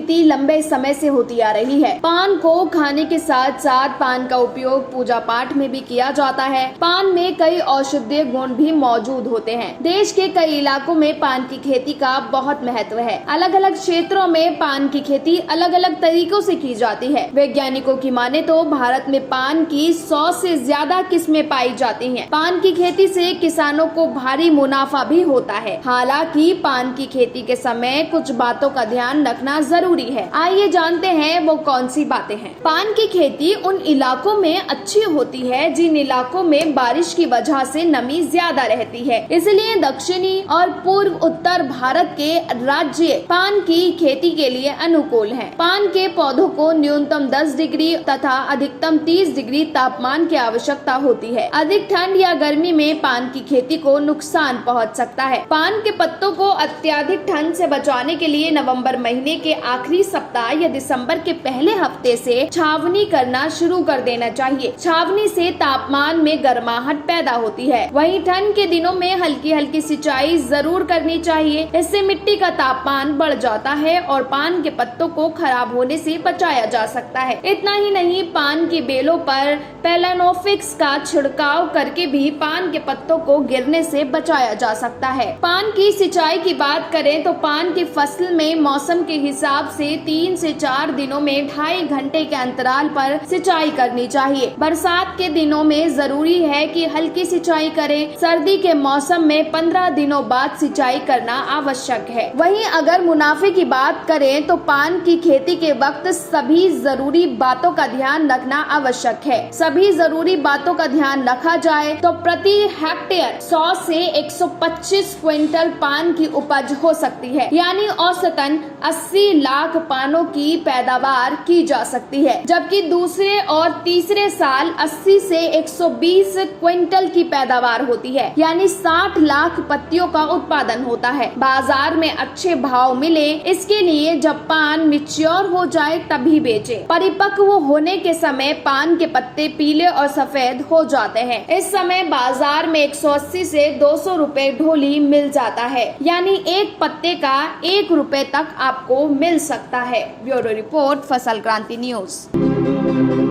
खेती लंबे समय से होती आ रही है। पान को खाने के साथ साथ पान का उपयोग पूजा पाठ में भी किया जाता है। पान में कई औषधीय गुण भी मौजूद होते हैं। देश के कई इलाकों में पान की खेती का बहुत महत्व है। अलग अलग क्षेत्रों में पान की खेती अलग अलग तरीकों से की जाती है। वैज्ञानिकों की माने तो भारत में पान की 100 से ज्यादा किस्में पाई जाती हैं। पान की खेती से किसानों को भारी मुनाफा भी होता है। हालांकि पान की खेती के समय कुछ बातों का ध्यान रखना जरूरी है। आइए जानते हैं वो कौन सी बातें हैं। पान की खेती उन इलाकों में अच्छी होती है जिन इलाकों में बारिश की वजह से नमी ज्यादा रहती है। इसलिए दक्षिणी और पूर्व उत्तर भारत के राज्य पान की खेती के लिए अनुकूल हैं। पान के पौधों को न्यूनतम 10 डिग्री तथा अधिकतम 30 डिग्री तापमान की आवश्यकता होती है। अधिक ठंड या गर्मी में पान की खेती को नुकसान पहुंच सकता है। पान के पत्तों को अत्यधिक ठंड से बचाने के लिए नवंबर महीने के आखिरी सप्ताह या दिसंबर के पहले हफ्ते से छावनी करना शुरू कर देना चाहिए। छावनी से तापमान में गर्माहट पैदा होती है। वहीं ठंड के दिनों में हल्की हल्की सिंचाई जरूर करनी चाहिए। इससे मिट्टी का तापमान बढ़ जाता है और पान के पत्तों को खराब होने से बचाया जा सकता है। इतना ही नहीं, पान की बेलों पर पेलानोफिक्स का छिड़काव करके भी पान के पत्तों को गिरने से बचाया जा सकता है। पान की सिंचाई की बात करें तो पान की फसल में मौसम के हिसाब से 3 से 4 दिनों में 2.5 घंटे के अंतराल पर सिंचाई करनी चाहिए। बरसात के दिनों में जरूरी है कि हल्की सिंचाई करें। सर्दी के मौसम में 15 दिनों बाद सिंचाई करना आवश्यक है। वहीं अगर मुनाफे की बात करें तो पान की खेती के वक्त सभी जरूरी बातों का ध्यान रखना आवश्यक है। सभी जरूरी बातों का ध्यान रखा जाए तो प्रति हेक्टेयर 100 से 125 क्विंटल पान की उपज हो सकती है, यानी औसतन 80 लाख पानों की पैदावार की जा सकती है। जबकि दूसरे और तीसरे साल 80 से 120 क्विंटल की पैदावार होती है, यानी 60 लाख पत्तियों का उत्पादन होता है। बाजार में अच्छे भाव मिले इसके लिए जब पान मैच्योर हो जाए तभी बेचें। परिपक्व होने के समय पान के पत्ते पीले और सफेद हो जाते हैं। इस समय बाजार में 180 से 200 रुपए ढोली मिल जाता है, यानी एक पत्ते का 1 रुपए तक आपको मिल सकता है। ब्यूरो रिपोर्ट, फसल क्रांति न्यूज।